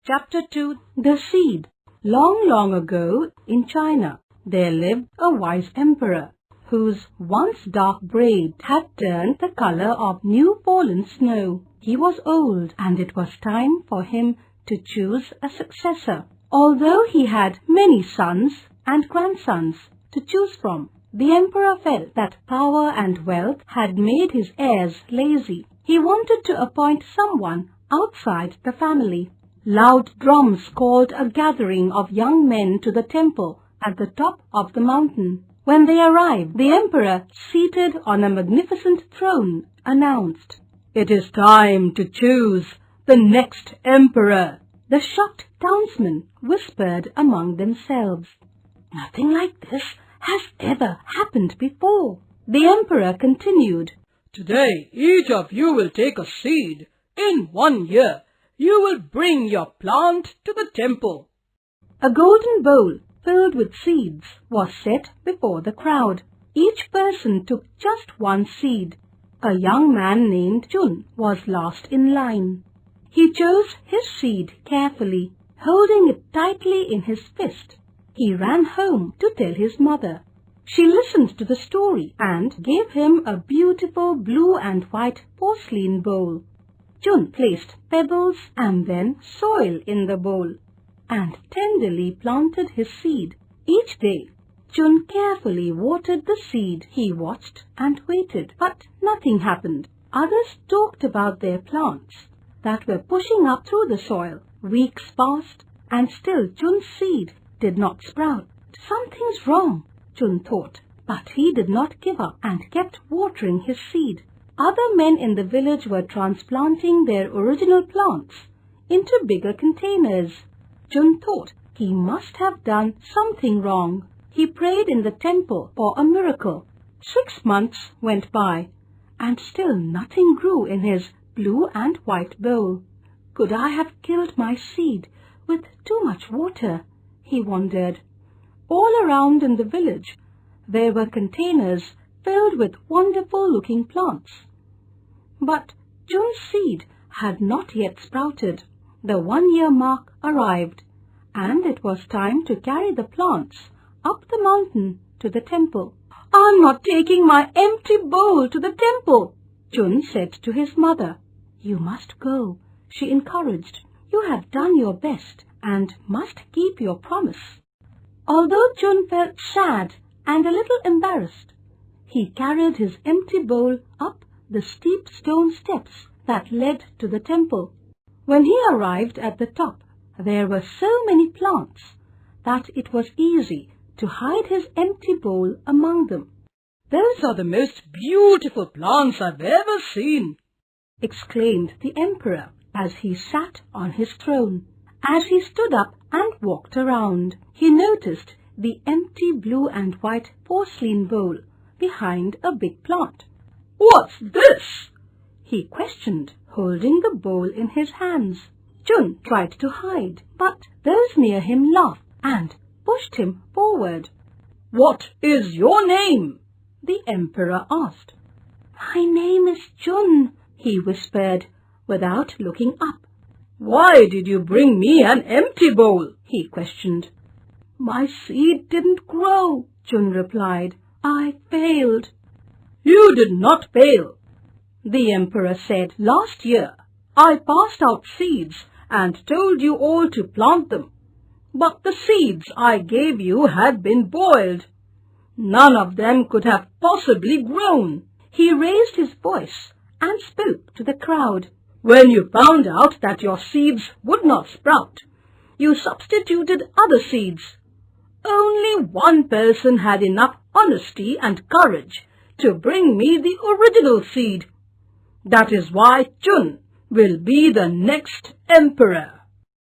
Chapter 2 The Seed. Long, long ago, in China, there lived a wise emperor, whose once dark braid had turned the color of new fallen snow. He was old, and it was time for him to choose a successor. Although he had many sons and grandsons to choose from, the emperor felt that power and wealth had made his heirs lazy. He wanted to appoint someone outside the family. Loud drums called a gathering of young men to the temple at the top of the mountain. When they arrived, the emperor, seated on a magnificent throne, announced, "It is time to choose the next emperor." The shocked townsmen whispered among themselves, "Nothing like this has ever happened before." The emperor continued, "Today each of you will take a seed. In 1 year, you will bring your plant to the temple." A golden bowl filled with seeds was set before the crowd. Each person took just one seed. A young man named Jun was last in line. He chose his seed carefully, holding it tightly in his fist. He ran home to tell his mother. She listened to the story and gave him a beautiful blue and white porcelain bowl. Jun placed pebbles and then soil in the bowl and tenderly planted his seed. Each day, Jun carefully watered the seed. He watched and waited, but nothing happened. Others talked about their plants that were pushing up through the soil. Weeks passed, and still Jun's seed did not sprout. "Something's wrong," Jun thought, but he did not give up and kept watering his seed. Other men in the village were transplanting their original plants into bigger containers. Jun thought he must have done something wrong. He prayed in the temple for a miracle. 6 months went by, and still nothing grew in his blue and white bowl. Could I have killed my seed with too much water? He wondered. All around in the village, there were containers filled with wonderful-looking plants. But Jun's seed had not yet sprouted. The 1-year mark arrived, and it was time to carry the plants up the mountain to the temple. "I'm not taking my empty bowl to the temple," Jun said to his mother. "You must go," she encouraged. "You have done your best and must keep your promise." Although Jun felt sad and a little embarrassed, he carried his empty bowl up the steep stone steps that led to the temple. When he arrived at the top, there were so many plants that it was easy to hide his empty bowl among them. "Those are the most beautiful plants I've ever seen," exclaimed the emperor as he sat on his throne. As he stood up and walked around, he noticed the empty blue and white porcelain bowl behind a big plant. "What's this?" he questioned, holding the bowl in his hands. Jun tried to hide, but those near him laughed and pushed him forward. "What is your name?" the emperor asked. "My name is Jun," he whispered without looking up. "Why did you bring me an empty bowl?" he questioned. "My seed didn't grow," Jun replied. "I failed." "You did not fail," the emperor said. "Last year, I passed out seeds and told you all to plant them. But the seeds I gave you had been boiled. None of them could have possibly grown." He raised his voice and spoke to the crowd. "When you found out that your seeds would not sprout, you substituted other seeds. Only one person had enough honesty and courage to bring me the original seed. That is why Jun will be the next emperor."